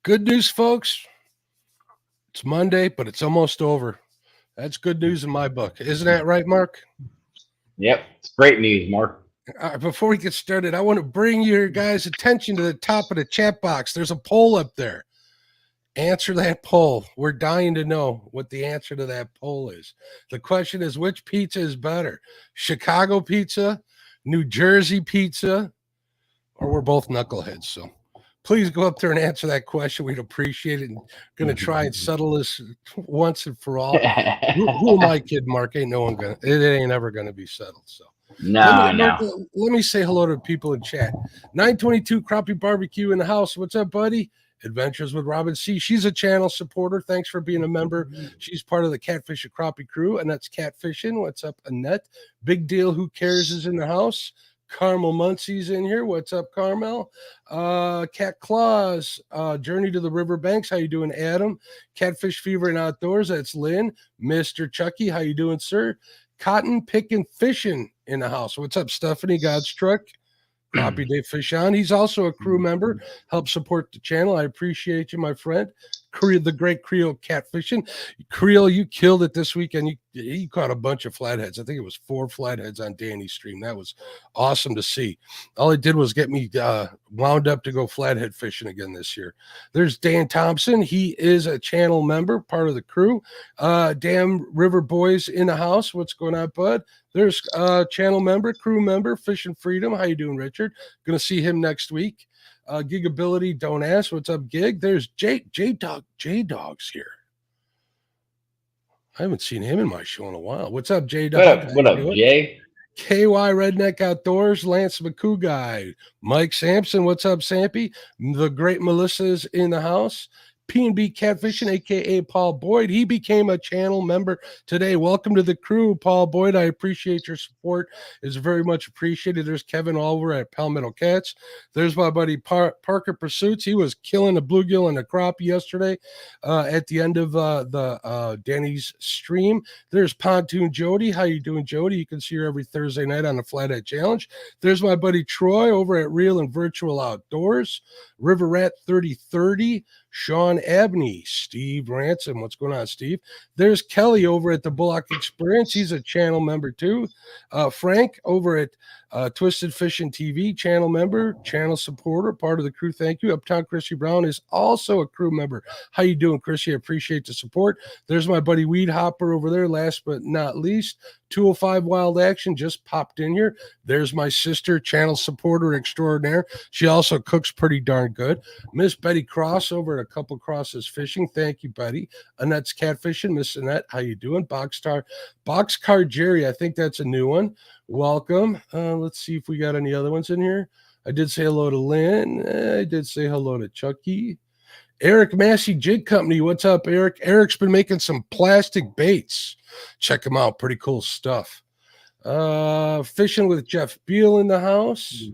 Good news, folks. It's Monday, but it's almost over. That's good news in my book. Isn't that right, Mark? Yep, it's great news, Mark. Before we get started, I want to bring your guys' attention to the top of the chat box. There's a poll up there. Answer that poll. We're dying to know what the answer to that poll is. The question is, which pizza is better? Chicago pizza, New Jersey pizza, or we're both knuckleheads, so please go up there and answer that question. We'd appreciate it. And going to try and settle this once and for all. Who am I kidding, Mark? Ain't no one gonna. It ain't ever going to be settled. So No. let me say hello to people in chat. 922 Crappie Barbecue in the house. What's up, buddy? Adventures with Robin C. She's a channel supporter. Thanks for being a member. She's part of the Catfish and Crappie crew, and that's Catfishing. What's up, Annette? Big deal. Who cares is in the house. Carmel Muncie's in here. What's up, Carmel? Cat Claus, Journey to the Riverbanks. How you doing, Adam? Catfish Fever and Outdoors. That's Lynn. Mr. Chucky, how you doing, sir? Cotton Picking Fishing in the house. What's up, Stephanie? Godstruck. Crappie Day Fish On. He's also a crew member. Help support the channel. I appreciate you, my friend. The great Creole Catfishing. Creole, you killed it this weekend. You caught a bunch of flatheads. I think it was 4 flatheads on Danny's stream. That was awesome to see. All it did was get me wound up to go flathead fishing again this year. There's Dan Thompson. He is a channel member, part of the crew. Damn River Boys in the house. What's going on, bud? There's channel member, crew member, Fishing Freedom. How you doing, Richard? Going to see him next week. Gigability, don't ask. What's up, Gig? There's J-Dog's here. I haven't seen him in my show in a while. What's up, J-Dog? What up, Jay? KY Redneck Outdoors, Lance McCoo guy. Mike Sampson, what's up, Sampy? The great Melissa's in the house. P&B Catfishing, a.k.a. Paul Boyd. He became a channel member today. Welcome to the crew, Paul Boyd. I appreciate your support. It's very much appreciated. There's Kevin Oliver at Palmetto Cats. There's my buddy Parker Pursuits. He was killing the bluegill and the crappie yesterday at the end of the Danny's stream. There's Pontoon Jody. How you doing, Jody? You can see her every Thursday night on the Flathead Challenge. There's my buddy Troy over at Real and Virtual Outdoors. River Rat 3030. Sean Abney, Steve Ransom. What's going on, Steve? There's Kelly over at the Bullock Experience. He's a channel member too. Frank over at Twisted Fishing TV, channel member, channel supporter, part of the crew. Thank you. Uptown Chrissy Brown is also a crew member. How you doing, Chrissy? I appreciate the support. There's my buddy Weed Hopper over there. Last but not least, 205 Wild Action just popped in here. There's my sister, channel supporter extraordinaire. She also cooks pretty darn good. Miss Betty Cross over at A Couple Crosses Fishing. Thank you, Betty. Annette's Catfishing. Miss Annette, how you doing? Boxcar Jerry, I think that's a new one. Welcome. Let's see if we got any other ones in here. I did say hello to Lynn. I did say hello to Chucky. Eric Massey Jig Company. What's up, Eric? Eric's been making some plastic baits. Check him out. Pretty cool stuff. Fishing with Jeff Beal in the house.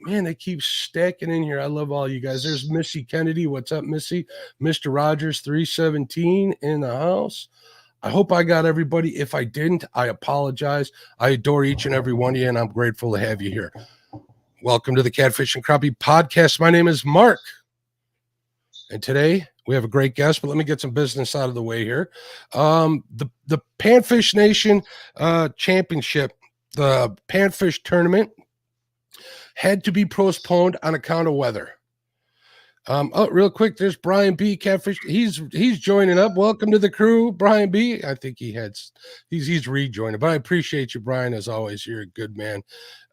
Man, they keep stacking in here. I love all you guys. There's Missy Kennedy. What's up, Missy? Mr. Rogers 317 in the house. I hope I got everybody. If I didn't, I apologize. I adore each and every one of you, and I'm grateful to have you here. Welcome to the Catfish and Crappie podcast. My name is Mark, and today we have a great guest, but let me get some business out of the way here. The Panfish Nation Championship, the Panfish tournament, had to be postponed on account of weather. Real quick, there's Brian B. Catfish. He's joining up. Welcome to the crew, Brian B. I think he's rejoining, but I appreciate you, Brian, as always. You're a good man.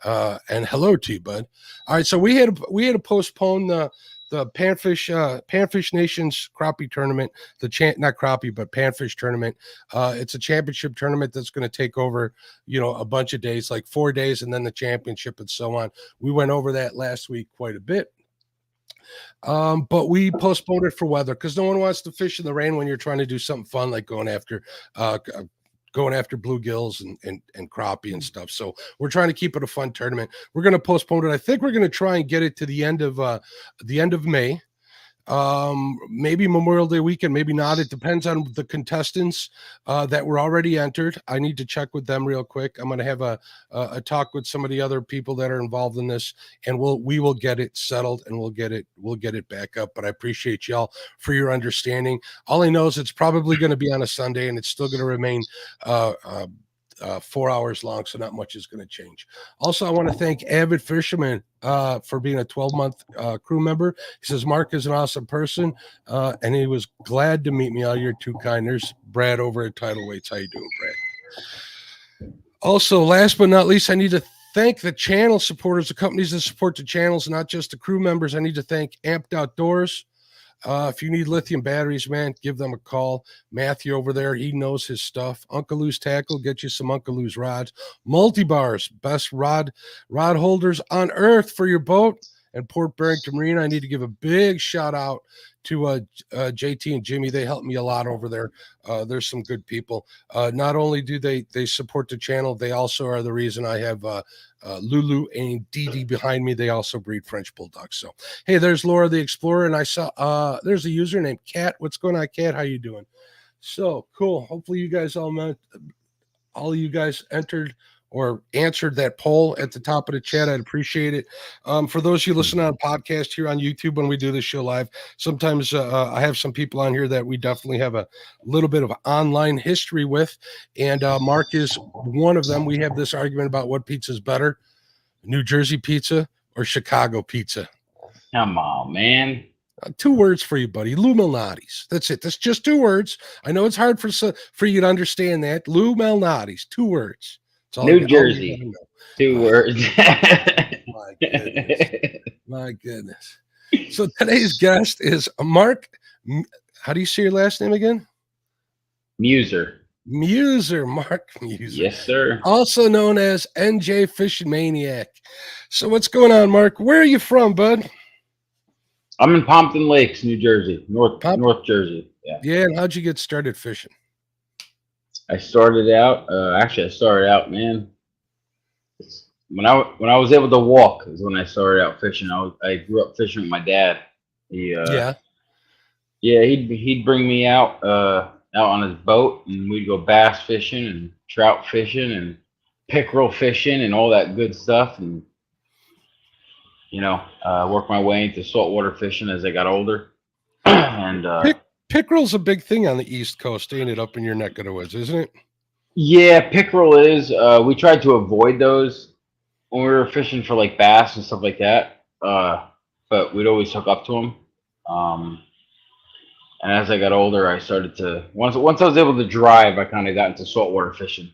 And hello to you, bud. All right, so we had to postpone the Panfish Nation's crappie tournament, not crappie, but Panfish tournament. It's a championship tournament that's going to take over, a bunch of days, like 4 days, and then the championship and so on. We went over that last week quite a bit. But we postponed it for weather because no one wants to fish in the rain when you're trying to do something fun like going after bluegills and crappie and stuff. So we're trying to keep it a fun tournament. We're going to postpone it. I think we're going to try and get it to the end of May. Maybe Memorial Day weekend, maybe not. It depends on the contestants that were already entered. I need to check with them real quick. I'm going to have a talk with some of the other people that are involved in this, and we will get it settled, and we'll get it back up. But I appreciate y'all for your understanding. All I know is it's probably going to be on a Sunday, and it's still going to remain 4 hours long, so not much is going to change. Also, I want to thank Avid Fisherman for being a 12-month crew member. He says Mark is an awesome person, and he was glad to meet me. All you're too kind. There's Brad over at Tidal Weights. How you doing, Brad? Also, last but not least, I need to thank the channel supporters, the companies that support the channels, not just the crew members. I need to thank Amped Outdoors. If you need lithium batteries, man, give them a call. Matthew over there, he knows his stuff. Uncle Lou's Tackle, get you some Uncle Lou's rods. Multi-bars, best rod holders on earth for your boat. And Port Barrington Marine, I need to give a big shout out to JT and Jimmy. They helped me a lot over there. There's some good people. Not only do they support the channel, they also are the reason I have Lulu and Dee behind me. They also breed French Bulldogs. So, hey, there's Laura the Explorer, and I saw there's a user named Cat. What's going on, Cat? How you doing? So cool. Hopefully you guys all of you guys entered or answered that poll at the top of the chat. I'd appreciate it. For those of you listening on a podcast here on YouTube, when we do this show live, sometimes I have some people on here that we definitely have a little bit of online history with. And Mark is one of them. We have this argument about what pizza is better, New Jersey pizza or Chicago pizza. Come on, man. 2 words for you, buddy. Lou Malnati's. That's it. That's just 2 words. I know it's hard for you to understand that. Lou Malnati's. 2 words. New Jersey. 2 words. My goodness. My goodness. So today's guest is Mark. How do you say your last name again? Muser. Mark Muzer. Yes, sir. Also known as NJFishingManiac. So what's going on, Mark? Where are you from, bud? I'm in Pompton Lakes, New Jersey. North Jersey. Yeah. Yeah, and how'd you get started fishing? I started out, man. When I was able to walk is when I started out fishing. I grew up fishing with my dad. He'd bring me out on his boat, and we'd go bass fishing and trout fishing and pickerel fishing and all that good stuff, and work my way into saltwater fishing as I got older. And pickerel's a big thing on the East Coast, ain't it? Up in your neck of the woods, isn't it? Yeah, pickerel is. We tried to avoid those when we were fishing for like bass and stuff like that. But we'd always hook up to them. And as I got older, I started to once I was able to drive, I kind of got into saltwater fishing.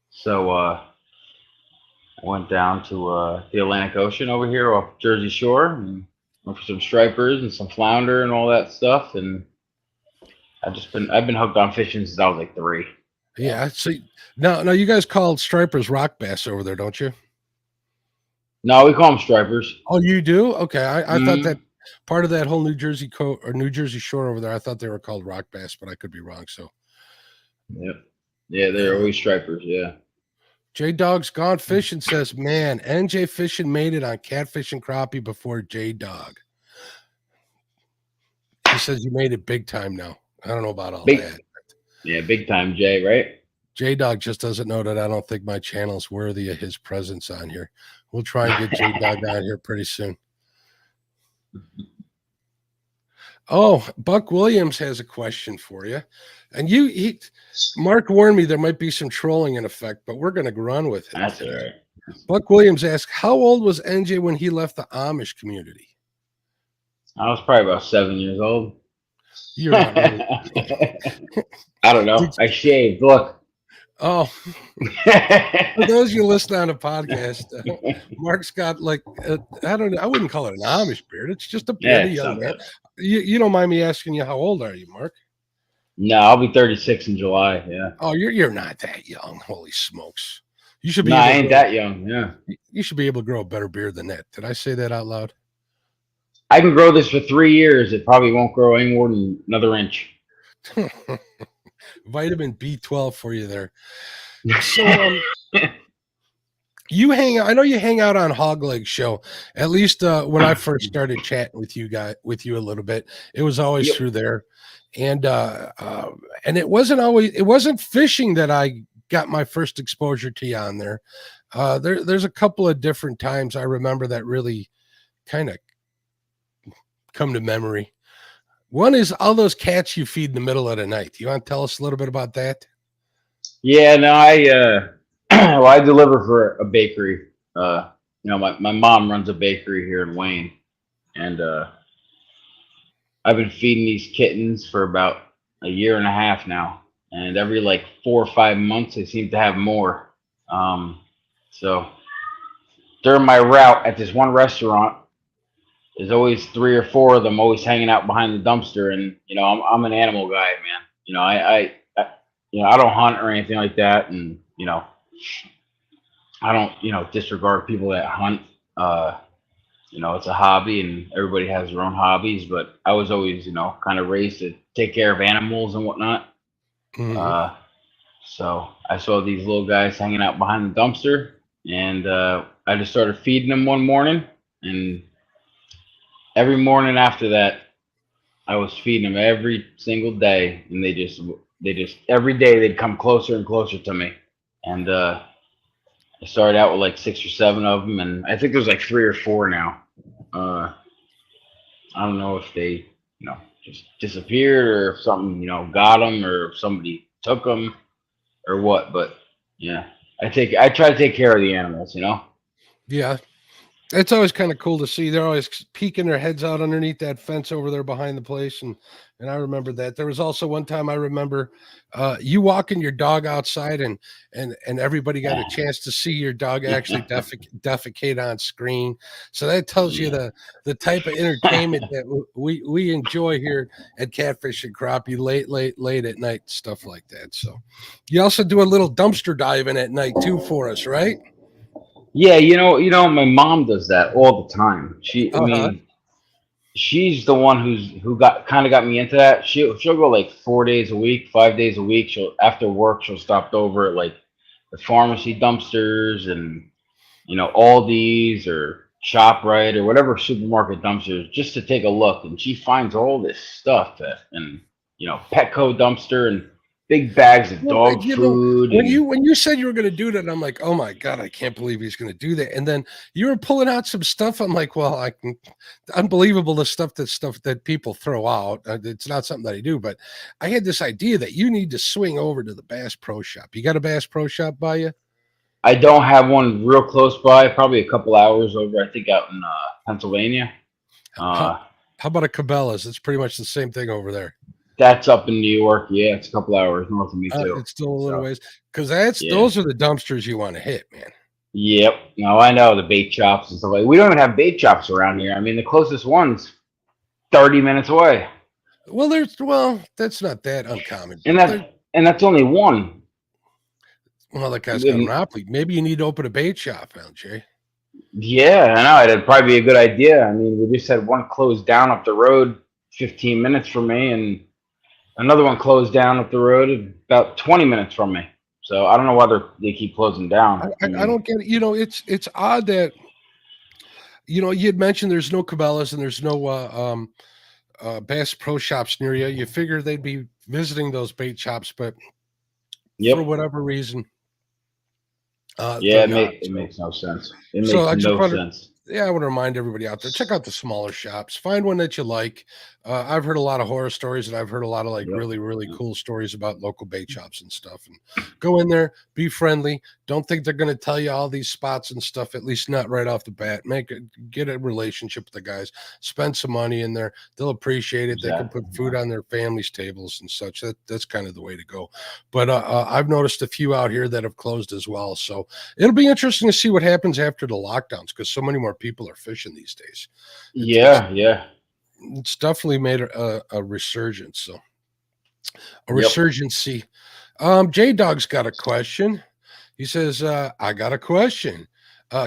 So I went down to the Atlantic Ocean over here off Jersey Shore and went for some stripers and some flounder and all that stuff. And I've been hooked on fishing since I was like 3. Yeah. So now you guys call stripers rock bass over there, don't you? No, we call them stripers. Oh, you do? Okay. I thought that part of that whole New Jersey New Jersey shore over there, I thought they were called rock bass, but I could be wrong. So. Yep. Yeah, they're always stripers. Yeah. J Dog's gone fishing says, man, NJ Fishing made it on Catfish and Crappie before J Dog. He says you made it big time now. I don't know about all that. Yeah, big time, Jay, right? J Dog just doesn't know that I don't think my channel's worthy of his presence on here. We'll try and get J Dog on here pretty soon. Oh, Buck Williams has a question for you. And Mark warned me there might be some trolling in effect, but we're going to run with it. That's all right. Buck Williams asks, how old was NJ when he left the Amish community? I was probably about 7 years old. You're not really. I don't know. I shaved. Look. Oh, for those of you listening on a podcast, Mark's got like I don't know. I wouldn't call it an Amish beard. It's just a beard. Yeah, you don't mind me asking you how old are you, Mark? No, I'll be 36 in July. Yeah. Oh, you're not that young. Holy smokes! You should be. No, I ain't that young. Yeah. You should be able to grow a better beard than that. Did I say that out loud? I can grow this for 3 years. It probably won't grow any more than another inch. Vitamin B12 for you there. So I know you hang out on Hog Leg Show. At least when I first started chatting with you a little bit, it was always Yep. through there. And it wasn't fishing that I got my first exposure to you on there. There's a couple of different times I remember that really kind of come to memory. One is all those cats you feed in the middle of the night. You want to tell us a little bit about that? Yeah, no, well, I deliver for a bakery. My mom runs a bakery here in Wayne, and I've been feeding these kittens for about a year and a half now, and every like 4 or 5 months, they seem to have more. So during my route at this one restaurant, there's always 3 or 4 of them always hanging out behind the dumpster, and I'm an animal guy, man. I don't hunt or anything like that, and I don't disregard people that hunt. It's a hobby, and everybody has their own hobbies. But I was always kind of raised to take care of animals and whatnot. Mhm. So I saw these little guys hanging out behind the dumpster, and I just started feeding them one morning, and every morning after that, I was feeding them every single day, and they just every day they'd come closer and closer to me, and I started out with like 6 or 7 of them, and I think there's like 3 or 4 now. Uh, I don't know if they, just disappeared, or if something, got them, or if somebody took them, or what. But yeah, I try to take care of the animals. Yeah. It's always kind of cool to see. They're always peeking their heads out underneath that fence over there behind the place, and I remember that. There was also one time I remember you walking your dog outside, and everybody got a chance to see your dog actually defecate on screen. So that tells you the type of entertainment that we enjoy here at Catfish and Crappie late at night, stuff like that. So you also do a little dumpster diving at night too for us, right? Yeah, my mom does that all the time. I Uh-huh. mean, she's the one who got me into that. She'll go like 4 days a week, 5 days a week. She'll after work she'll stop over at like the pharmacy dumpsters, and Aldi's or ShopRite or whatever supermarket dumpsters, just to take a look. And she finds all this stuff and Petco dumpster, and big bags of Well, dog food, and when you said you were going to do that, I'm like, oh my god, I can't believe he's going to do that. And then you were pulling out some stuff. I'm like, well, unbelievable the stuff that people throw out. It's not something that I do, but I had this idea that you need to swing over to the Bass Pro Shop. You got a Bass Pro Shop by you? I don't have one real close by. Probably a couple hours over. I think out in Pennsylvania. How, Uh, how about a Cabela's? It's pretty much the same thing over there. that's up in New York. Yeah, it's a couple hours north of me too. It's still a little So ways because yeah. those are the dumpsters you want to hit, man. Yep. No, I know the bait shops and stuff like. We don't even have bait shops around here. I mean, the closest one's 30 minutes away, that's not that uncommon, and but there. that's only one. Well, that guy's got a We- monopoly. Maybe you need to open a bait shop, LJ. Yeah, I know. It'd probably be a good idea. I mean, we just had one closed down up the road, 15 minutes from me, and another one closed down up the road about 20 minutes from me. So I don't know why they keep closing down. I don't get it. It's odd that you had mentioned there's no Cabela's and there's no Bass Pro Shops near you. You figure they'd be visiting those bait shops, but for Yep. whatever reason, Yeah, they're not. it makes no sense. It So makes I just no wanted sense. Yeah, I want to remind everybody out there, check out the smaller shops. Find one that you like. I've heard a lot of horror stories, and I've heard a lot of like Yep. really, really cool stories about local bait shops and stuff. And go in there, be friendly. Don't think they're going to tell you all these spots and stuff. At least not right off the bat. Get a relationship with the guys. Spend some money in there. They'll appreciate it. They can Exactly. put food on their families' tables and such. That's kind of the way to go. But I've noticed a few out here that have closed as well. So it'll be interesting to see what happens after the lockdowns because so many more people are fishing these days. Yeah. It's definitely made a resurgence. So a Yep. resurgency. J Dog's got a question. He says, I got a question.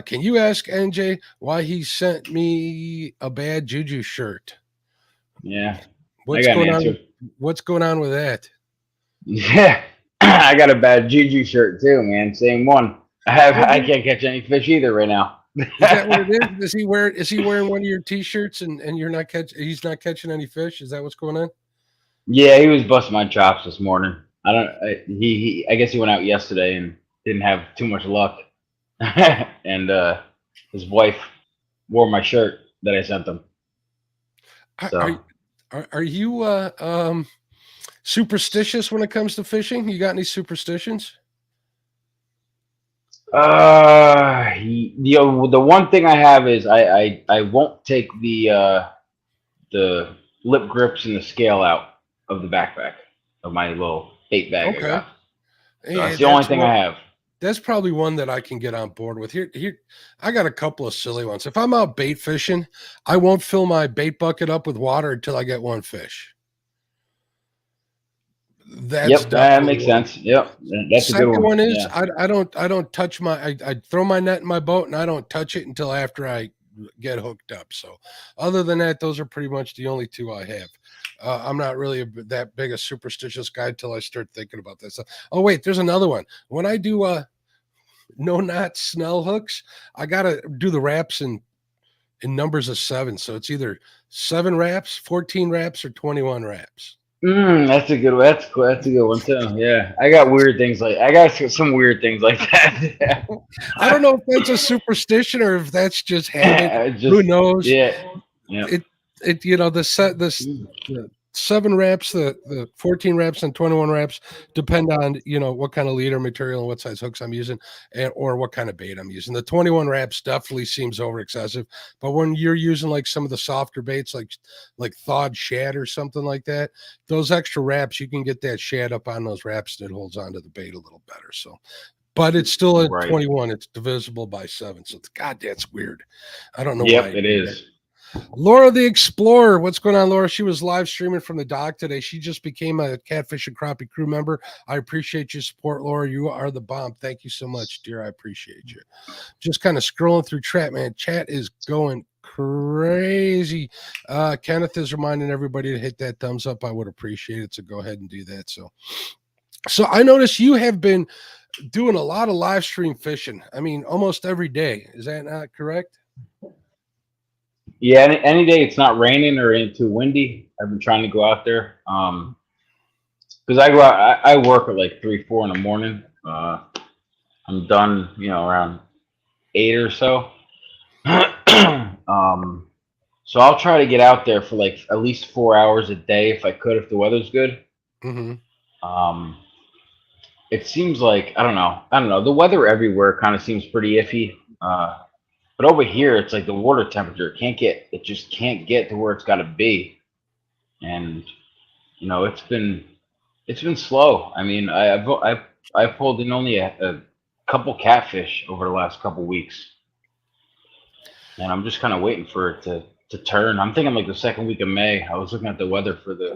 Can you ask NJ why he sent me a bad juju shirt? Yeah. What's got an going on? answer. What's going on with that? Yeah. I got a bad juju shirt too, man. Same one. I can't catch any fish either right now. Is that what it is? Is he wearing one of your t-shirts and you're not he's not catching any fish? Is that what's going on? Yeah, he was busting my chops this morning. I don't. I guess he went out yesterday and didn't have too much luck. And his wife wore my shirt that I sent him. So Are you superstitious when it comes to fishing? You got any superstitions? the one thing I have is I won't take the lip grips and the scale out of the backpack of my little bait bag I Okay. got. So Hey, that's the only thing I have. That's probably one that I can get on board with. Here, I got a couple of silly ones. If I'm out bait fishing, I won't fill my bait bucket up with water until I get one fish. That's That makes sense. Yep, that's a good Second one is Yeah. I don't touch I throw my net in my boat and I don't touch it until after I get hooked up. So other than that, those are pretty much the only two I have. I'm not really that big a superstitious guy until I start thinking about this. Oh wait, there's another one. When I do no knot snell hooks, I gotta do the wraps in numbers of 7. So it's either 7 wraps, 14 wraps, or 21 wraps. That's a good one. That's cool. That's a good one too. Yeah, I got some weird things like that. I don't know if that's a superstition or if that's just habit. Who knows? Yeah. It the 7 wraps, the 14 wraps and 21 wraps depend on what kind of leader material and what size hooks I'm using or what kind of bait I'm using. The 21 wraps definitely seems over excessive, but when you're using like some of the softer baits like thawed shad or something like that, those extra wraps, you can get that shad up on those wraps and it holds onto the bait a little better. So but it's still at 21. It's divisible by 7. So God, that's weird. I don't know why. It is. Laura the Explorer. What's going on, Laura? She was live streaming from the dock today. She just became a Catfish and Crappie crew member. I appreciate your support, Laura. You are the bomb. Thank you so much, dear. I appreciate you. Just kind of scrolling through chat, man. Chat is going crazy. Kenneth is reminding everybody to hit that thumbs up. I would appreciate it. So go ahead and do that. So I noticed you have been doing a lot of live stream fishing. I mean, almost every day. Is that not correct? Yeah, any day it's not raining or too windy, I've been trying to go out there. Because I go out, I work at like 3, 4 in the morning. I'm done, around 8 or so. So I'll try to get out there for like at least 4 hours a day if I could, if the weather's good. Mm-hmm. It seems like I don't know. The weather everywhere kind of seems pretty iffy. But over here, it's like the water temperature it just can't get to where it's got to be, and it's been slow. I mean, I pulled in only a couple catfish over the last couple weeks, and I'm just kind of waiting for it to turn. I'm thinking like the second week of May. I was looking at the weather for the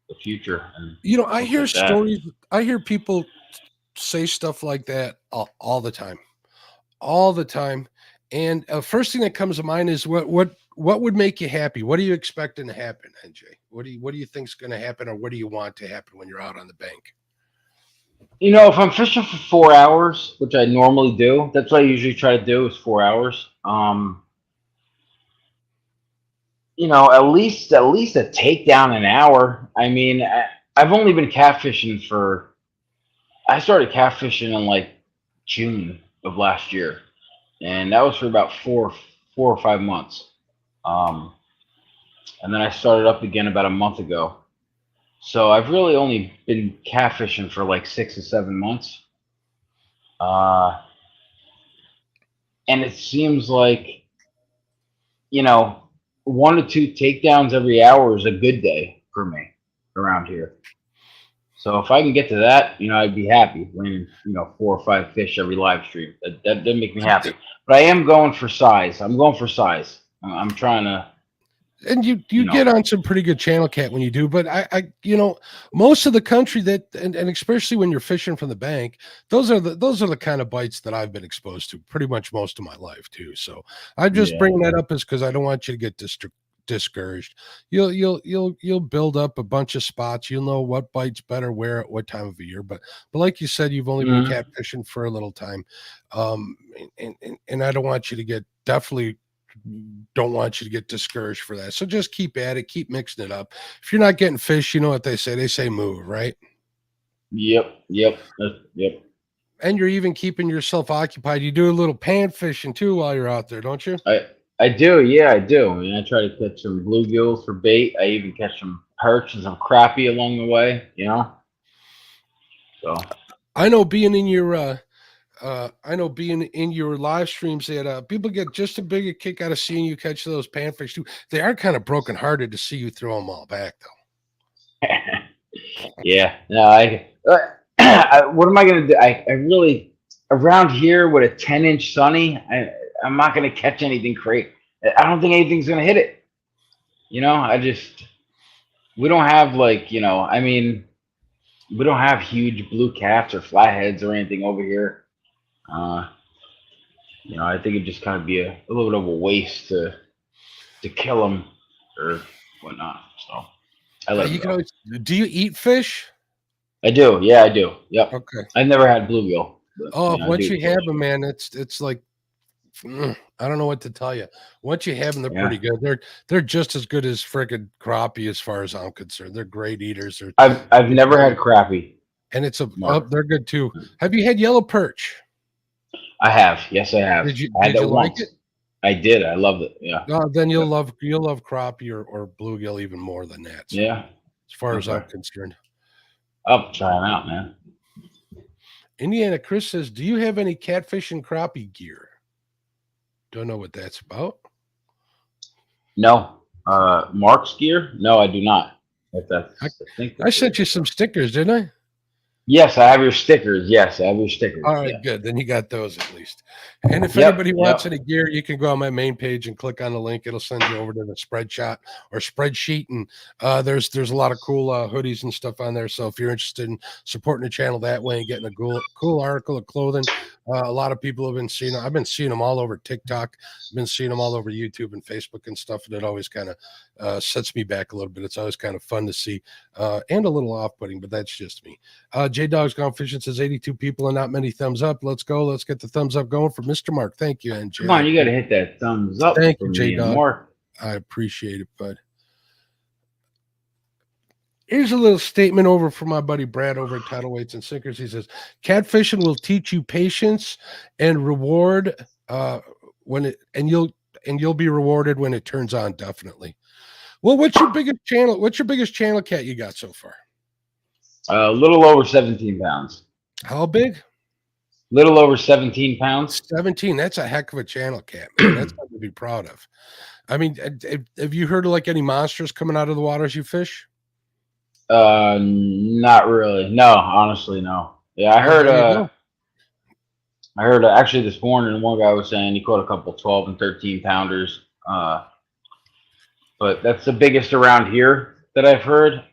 the future, and I hear stories. I hear people say stuff like that all the time, And first thing that comes to mind is what would make you happy? What are you expecting to happen, NJ? What do you think's going to happen, or what do you want to happen when you're out on the bank? If I'm fishing for 4 hours, which I normally do, that's what I usually try to do is 4 hours. At least a takedown an hour. I mean, I've only been catfishing I started catfishing in like June of last year. And that was for about 4 or 5 months. And then I started up again about a month ago. So I've really only been catfishing for like 6 or 7 months. And it seems like, 1 to 2 takedowns every hour is a good day for me around here. So if I can get to that, I'd be happy winning, 4 or 5 fish every live stream. That'd make me happy. But I am going for size. I'm going for size. I'm trying to. And you get on some pretty good channel cat when you do, but I most of the country and especially when you're fishing from the bank, those are the kind of bites that I've been exposed to pretty much most of my life too. So I'm just bringing that up is because I don't want you to get discouraged. You'll build up a bunch of spots. You'll know what bites better where at what time of the year. But like you said, you've only been catfishing for a little time, and I don't want you to get discouraged for that. So just keep at it, keep mixing it up. If you're not getting fish, you know what they say. They say move, right? Yep. And you're even keeping yourself occupied. You do a little pan fishing too while you're out there, don't you? I do. Yeah, I do. I mean, I try to catch some bluegills for bait. I even catch some perch and some crappie along the way. You know. So I know being in your live streams that people get just as big a kick out of seeing you catch those panfish too. They are kind of brokenhearted to see you throw them all back though. yeah. No, what am I going to do? I really, around here with a 10-inch sunny, I'm not going to catch anything great. I don't think anything's going to hit it. You know, we don't have I mean, we don't have huge blue cats or flatheads or anything over here. I think it'd just kind of be a little bit of a waste to kill them or whatnot. So I let them go. Do you eat fish? I do. Yeah, I do. Yep. Okay. I've never had bluegill. Once you have them, man, it's like I don't know what to tell you. Once you have them, they're pretty good. They're just as good as freaking crappie, as far as I'm concerned. They're great eaters. I've never had crappie, and they're good too. Have you had yellow perch? I have. Yes, I have. Did you like it? I did. I loved it. Yeah. Then you'll love crappie or bluegill even more than that. So, yeah. As far as I'm concerned. I'll try them out, man. Indiana Chris says, "Do you have any catfish and crappie gear?" Don't know what that's about. No. Mark's gear? No, I do not. I sent you some stickers, didn't I? Yes, I have your stickers. All right, good. Then you got those at least. And if anybody wants any gear, you can go on my main page and click on the link. It'll send you over to the spreadsheet. And there's a lot of cool hoodies and stuff on there. So if you're interested in supporting the channel that way and getting a cool article of clothing, a lot of people have been seeing them. I've been seeing them all over TikTok. I've been seeing them all over YouTube and Facebook and stuff. And it always kind of sets me back a little bit. It's always kind of fun to see and a little off-putting, but that's just me. J-Dog's Gone Fishing says 82 people and not many thumbs up. Let's go. Let's get the thumbs up going for Mr. Mark. Thank you, NJ. Come on, you got to hit that thumbs up. Thank you, J-Dog. I appreciate it, bud. Here's a little statement over from my buddy Brad over at Tidal Weights and Sinkers. He says, "Catfishing will teach you patience and reward you'll be rewarded when it turns on, definitely." Well, what's your biggest channel? What's your biggest channel cat you got so far? A little over 17 pounds. How big? Little over 17 pounds. 17. That's a heck of a channel cat, man. That's something to be proud of. I mean, have you heard of like any monsters coming out of the waters you fish? Not really. No, honestly, no. Yeah, I heard actually this morning one guy was saying he caught a couple 12 and 13 pounders. But that's the biggest around here that I've heard.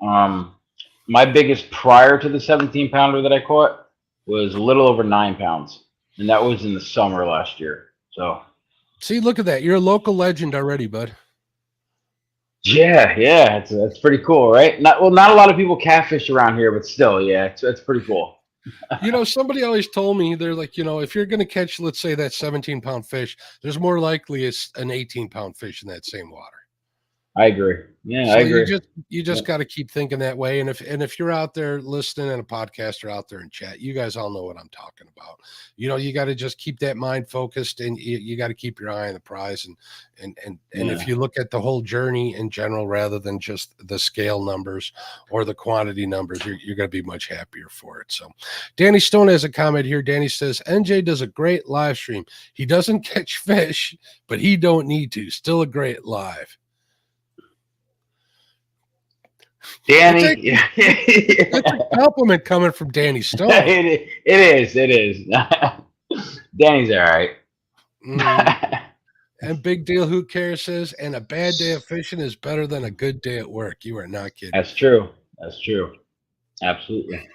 My biggest prior to the 17 pounder that I caught was a little over 9 pounds, and that was in the summer last year. So, see, look at that. You're a local legend already, bud. Yeah, it's pretty cool, right? Not a lot of people catfish around here, but still, yeah, it's pretty cool. Somebody always told me, they're like, if you're going to catch, let's say, that 17-pound fish, there's more likely it's an 18-pound fish in that same water. I agree. Yeah, so I agree. You just got to keep thinking that way. And if you're out there listening and a podcaster out there in chat, you guys all know what I'm talking about. You got to just keep that mind focused, and you got to keep your eye on the prize. And if you look at the whole journey in general, rather than just the scale numbers or the quantity numbers, you're going to be much happier for it. So Danny Stone has a comment here. Danny says, NJ does a great live stream. He doesn't catch fish, but he don't need to. Still a great live. Danny, that's a compliment coming from Danny Stone. It is. Danny's all right. And Big Deal Who Cares says, and a bad day of fishing is better than a good day at work. You are not kidding. That's true. Absolutely.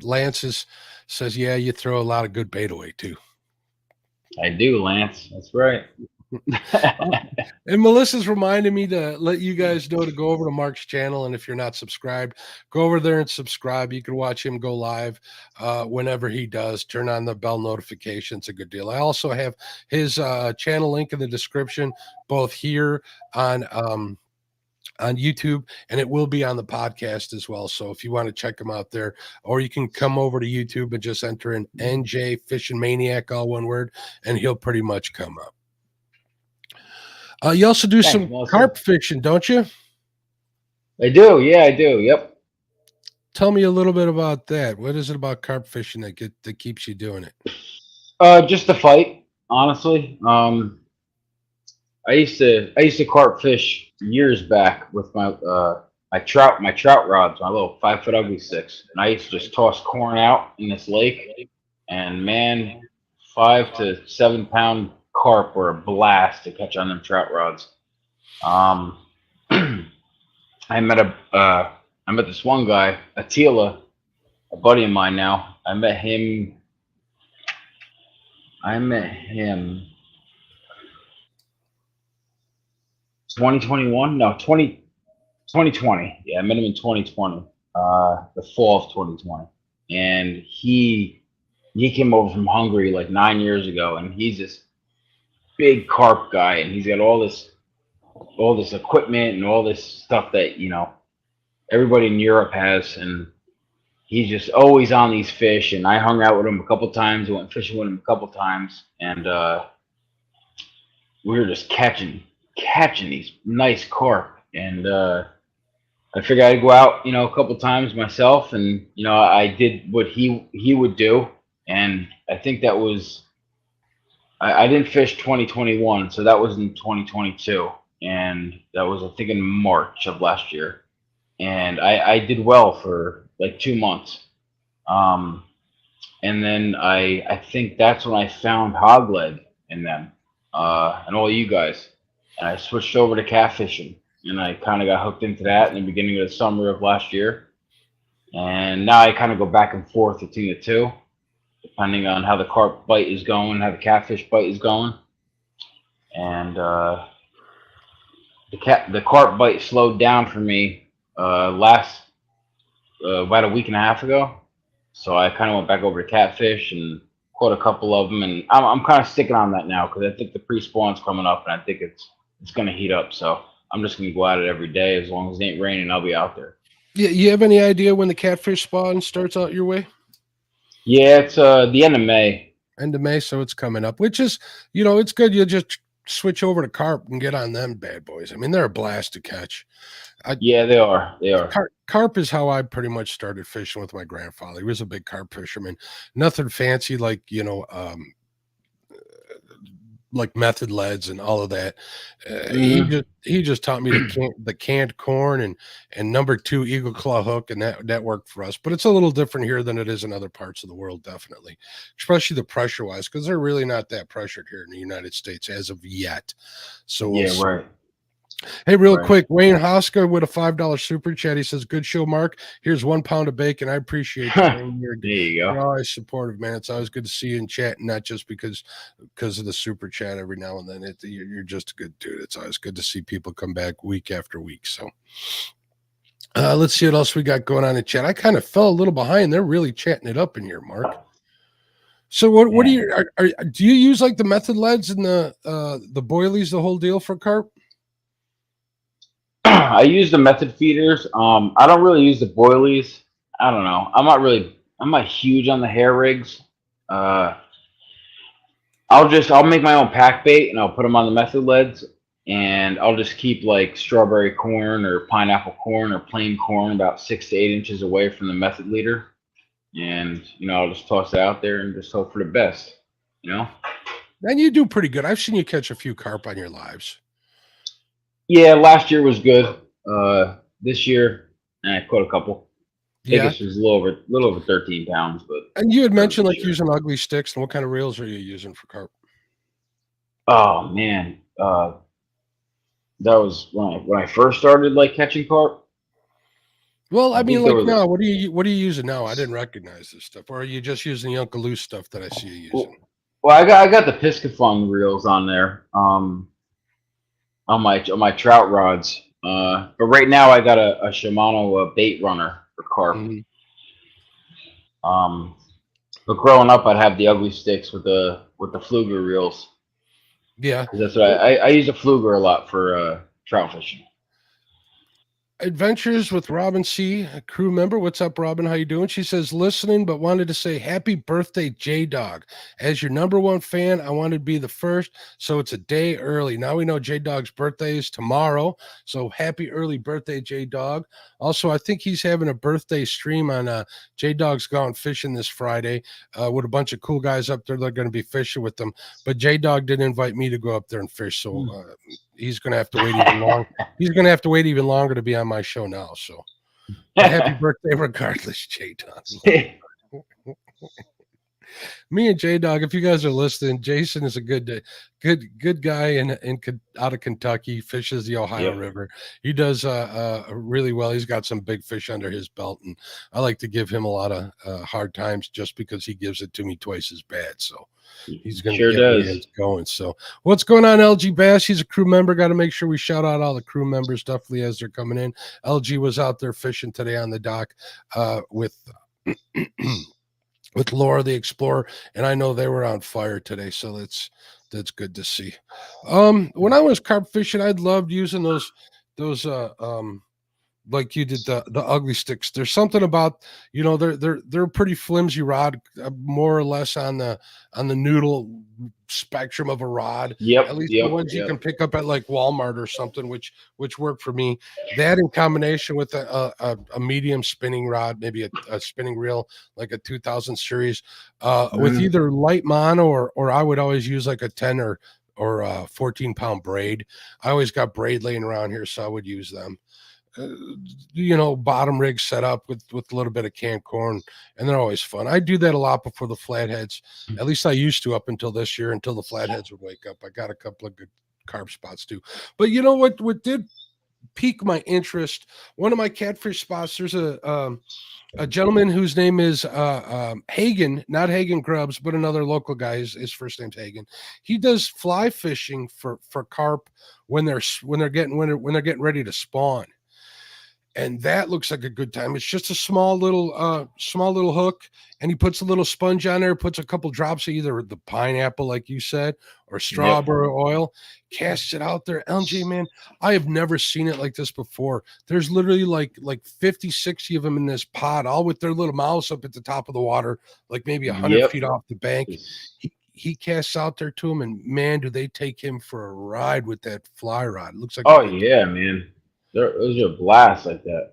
Lance says, yeah, you throw a lot of good bait away too. I do, Lance. That's right. And Melissa's reminded me to let you guys know to go over to Mark's channel. And if you're not subscribed, go over there and subscribe. You can watch him go live whenever he does. Turn on the bell notification. It's a good deal. I also have his channel link in the description, both here on YouTube, and it will be on the podcast as well. So if you want to check him out there, or you can come over to YouTube and just enter in NJFishingManiac, all one word, and he'll pretty much come up. You also do some carp fishing, don't you? I do. Yeah, I do. Yep. Tell me a little bit about that. What is it about carp fishing that keeps you doing it? Just the fight, honestly. I used to carp fish years back with my trout rods, my little 5-foot ugly sticks, and I used to just toss corn out in this lake, and man, 5 to 7 pound carp were a blast to catch on them trout rods. I met this one guy, Attila, a buddy of mine now. I met him 2021? No, 2020. Yeah, I met him in 2020, the fall of 2020. And he came over from Hungary like 9 years ago, and he's this big carp guy, and he's got all this equipment and all this stuff that, you know, everybody in Europe has, and he's just always on these fish. And I hung out with him a couple times, went fishing with him a couple times, and we were just catching these nice carp. And I figured I'd go out, you know, a couple times myself, and you know, I did what he would do. And I think that was, I didn't fish 2021, so that was in 2022, and that was, I think, in March of last year. And I did well for like 2 months, and then I think that's when I found hog leg in them, and all you guys, and I switched over to catfishing, and I kind of got hooked into that in the beginning of the summer of last year, and now I kind of go back and forth between the two, depending on how the carp bite is going, how the catfish bite is going. And the carp bite slowed down for me about a week and a half ago. So I kind of went back over to catfish and caught a couple of them, and I'm kind of sticking on that now because I think the pre-spawn's coming up, and I think it's going to heat up. So I'm just going to go at it every day. As long as it ain't raining, I'll be out there. Yeah, you have any idea when the catfish spawn starts out your way? Yeah, it's the end of May. End of May, so it's coming up, which is, you know, it's good. You just switch over to carp and get on them bad boys. I mean, they're a blast to catch. Yeah, they are. Carp is how I pretty much started fishing with my grandfather. He was a big carp fisherman. Nothing fancy like, you know, like method leads and all of that. He just taught me the canned corn and number 2 eagle claw hook, and that worked for us. But it's a little different here than it is in other parts of the world, definitely, especially the pressure wise, because they're really not that pressured here in the United States as of yet. So yeah, right. Hey, real quick, Wayne Hoska with a $5 super chat. He says, "Good show, Mark. Here's 1 pound of bacon. I appreciate you. There you go. You're always supportive, man. It's always good to see you in chat, and not just because of the super chat every now and then. You're just a good dude. It's always good to see people come back week after week. So let's see what else we got going on in chat. I kind of fell a little behind. They're really chatting it up in here, Mark. So what do you do? You use like the method leads and the boilies, the whole deal for carp? I use the method feeders. I don't really use the boilies. I don't know. I'm not huge on the hair rigs. I'll make my own pack bait, and I'll put them on the method leads, and I'll just keep like strawberry corn or pineapple corn or plain corn about 6 to 8 inches away from the method leader. And, you know, I'll just toss it out there and just hope for the best, you know? And you do pretty good. I've seen you catch a few carp on your lives. Yeah, last year was good. This year, I caught a couple. Biggest was a little over 13 pounds. But and you had mentioned like using ugly sticks. And what kind of reels are you using for carp? Oh man, that was when I first started like catching carp. Well, I mean, like now, what are you using now? I didn't recognize this stuff. Or are you just using the Uncle Lou stuff that I see you using? Well, I got the Piscifun reels on there. On my trout rods. But right now I got a Shimano bait runner for carp. Mhm. Um, but growing up, I'd have the ugly sticks with the fluger reels. Yeah. 'Cause that's what I use a fluger a lot for trout fishing. Adventures with Robin C, a crew member. What's up, Robin? How you doing? She says, listening, but wanted to say happy birthday, J-Dog. As your number one fan, I wanted to be the first, so it's a day early. Now we know J-Dog's birthday is tomorrow, so happy early birthday, J-Dog. Also, I think he's having a birthday stream on J-Dog's Gone Fishing this Friday with a bunch of cool guys up there. They're going to be fishing with them, but J-Dog didn't invite me to go up there and fish, so he's going to have to wait even long. He's going to have to wait even longer to be on my show now. So, but happy birthday, regardless, J Dog. Me and J Dog, if you guys are listening, Jason is a good guy in out of Kentucky. Fishes the Ohio Yep. River. He does really well. He's got some big fish under his belt, and I like to give him a lot of hard times just because he gives it to me twice as bad. So. He's going to Sure get me does. as going. So, what's going on, LG Bass? He's a crew member. Got to make sure we shout out all the crew members definitely as they're coming in. LG was out there fishing today on the dock with with Laura the Explorer, and I know they were on fire today. So that's good to see. When I was carp fishing, I'd loved using those like you did the ugly sticks. There's something about they're a pretty flimsy rod, more or less on the noodle spectrum of a rod. At least the ones you can pick up at like Walmart or something, which worked for me. That in combination with a medium spinning rod, maybe a spinning reel like a 2000 series, with either light mono or I would always use like a 10 or 14-pound braid. I always got braid laying around here, so I would use them. Bottom rig set up with a little bit of canned corn, and they're always fun. I do that a lot before the flatheads. At least I used to up until this year, until the flatheads would wake up. I got a couple of good carp spots too. But you know what did pique my interest? One of my catfish spots, there's a gentleman whose name is Hagen, not Hagen Grubbs, but another local guy. His first name's Hagen. He does fly fishing for carp when they're getting ready to spawn. And that looks like a good time. It's just a small little hook, and he puts a little sponge on there, puts a couple drops of either the pineapple, like you said, or strawberry oil, casts it out there. LJ, man, I have never seen it like this before. There's literally like 50, 60 of them in this pod, all with their little mouths up at the top of the water, like maybe 100 feet off the bank. He casts out there to them, and man, do they take him for a ride with that fly rod. It looks like Man. Those are blasts like that.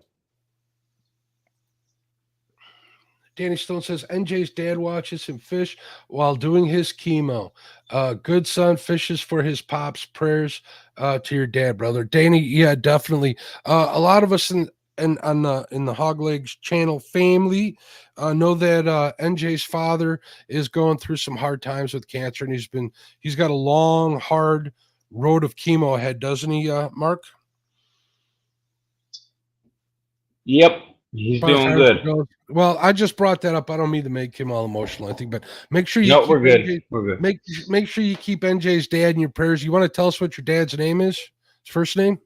Danny Stone says NJ's dad watches him fish while doing his chemo. Good son fishes for his pops. Prayers to your dad, brother. Danny, yeah, definitely. A lot of us in the Hog Legs channel family know that NJ's father is going through some hard times with cancer, and he's got a long, hard road of chemo ahead, doesn't he, Mark? Yep, he's doing good. Well, I just brought that up. I don't mean to make him all emotional, I think, but make sure you keep we're good. NJ, we're good. Make sure you keep NJ's dad in your prayers. You want to tell us what your dad's name is? His first name?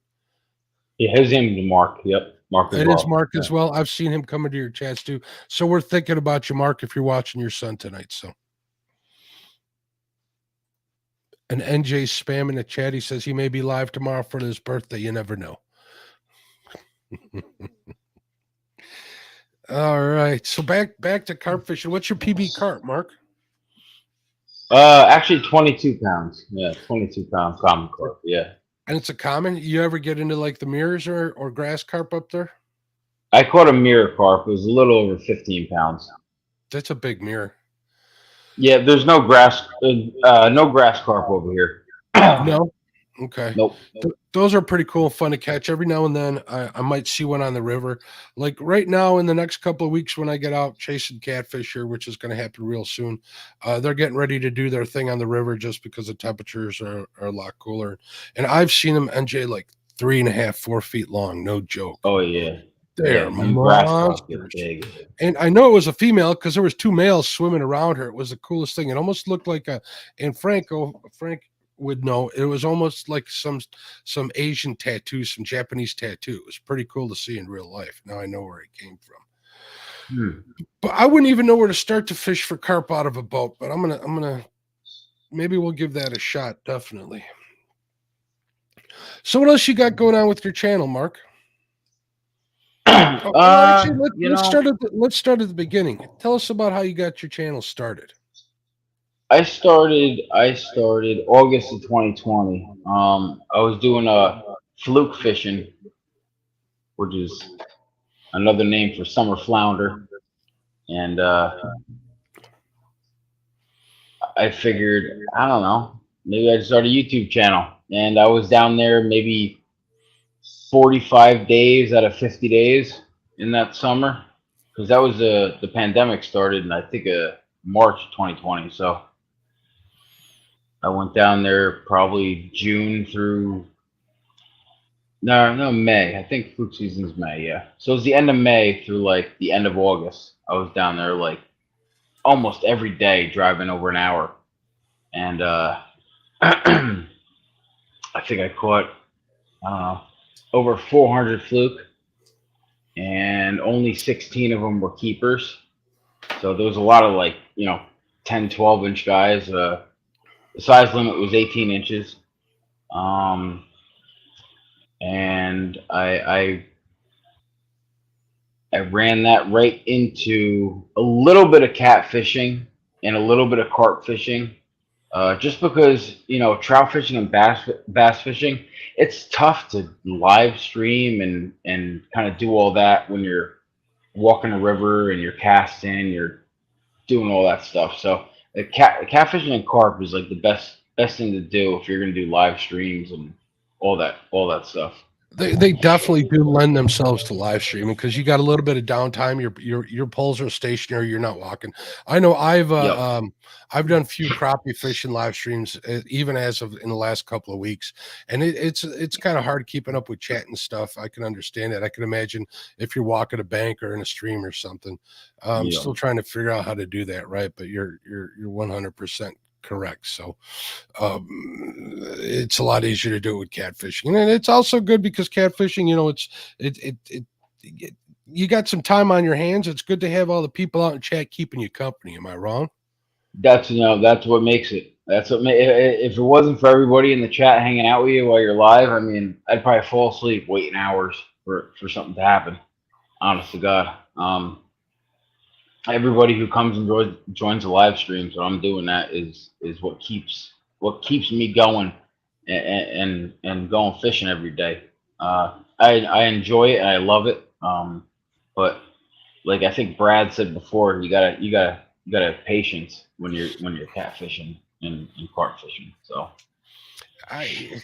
Yeah, his name is Mark. Yep, Mark. It is Mark as well. I've seen him come into your chats too. So we're thinking about you, Mark, if you're watching your son tonight. So. And NJ's spamming the chat. He says he may be live tomorrow for his birthday. You never know. All right. So back to carp fishing. What's your PB carp, Mark? Actually 22 pounds. Yeah, 22 pound common carp. Yeah. And it's a common. You ever get into like the mirrors or grass carp up there? I caught a mirror carp. It was a little over 15 pounds. That's a big mirror. Yeah, there's no grass carp over here. No. Okay. Nope. Those are pretty cool, fun to catch. Every now and then I might see one on the river. Like right now in the next couple of weeks when I get out chasing catfish here, which is going to happen real soon, they're getting ready to do their thing on the river just because the temperatures are a lot cooler. And I've seen them, NJ, like 3.5, 4 feet long. No joke. Oh, yeah. They're them grass carp get monsters. big. And I know it was a female because there was two males swimming around her. It was the coolest thing. It almost looked like and Frank would know, it was almost like some Asian tattoo, some Japanese tattoo. It was pretty cool to see in real life. Now I know where it came from. But I wouldn't even know where to start to fish for carp out of a boat. But I'm gonna maybe we'll give that a shot, definitely. So what else you got going on with your channel, Mark? Actually, let's start at the beginning. Tell us about how you got your channel started. I started August of 2020. I was doing fluke fishing, which is another name for summer flounder, and I figured, I don't know, maybe I'd start a YouTube channel. And I was down there maybe 45 days out of 50 days in that summer, because that was the pandemic started in, I think, March 2020. So I went down there probably June through no May. I think fluke season's May, yeah. So it was the end of May through like the end of August. I was down there like almost every day, driving over an hour. And I think I caught, I don't know, over 400 fluke, and only 16 of them were keepers. So there was a lot of, like, 10, 12-inch guys. The size limit was 18 inches. And I ran that right into a little bit of catfishing and a little bit of carp fishing. Just because, trout fishing and bass fishing, it's tough to live stream and kind of do all that when you're walking a river and you're casting, you're doing all that stuff. So the catfishing and carp is like the best thing to do if you're going to do live streams and all that stuff. They definitely do lend themselves to live streaming because you got a little bit of downtime. Your poles are stationary. You're not walking. I know I've done a few crappie fishing live streams, even as of in the last couple of weeks, and it's kind of hard keeping up with chat and stuff. I can understand it. I can imagine if you're walking a bank or in a stream or something. I'm still trying to figure out how to do that right, but you're 100% correct. So it's a lot easier to do it with catfishing, and it's also good because catfishing, you got some time on your hands. It's good to have all the people out in chat keeping you company. Am I wrong? That's what makes it. If it wasn't for everybody in the chat hanging out with you while you're live, I mean, I'd probably fall asleep waiting hours for something to happen. Honest to God. Everybody who comes and joins the live stream, so I'm doing that is what keeps me going and going fishing every day. I enjoy it and I love it. But like I think Brad said before, you gotta have patience when you're catfishing and carp fishing. So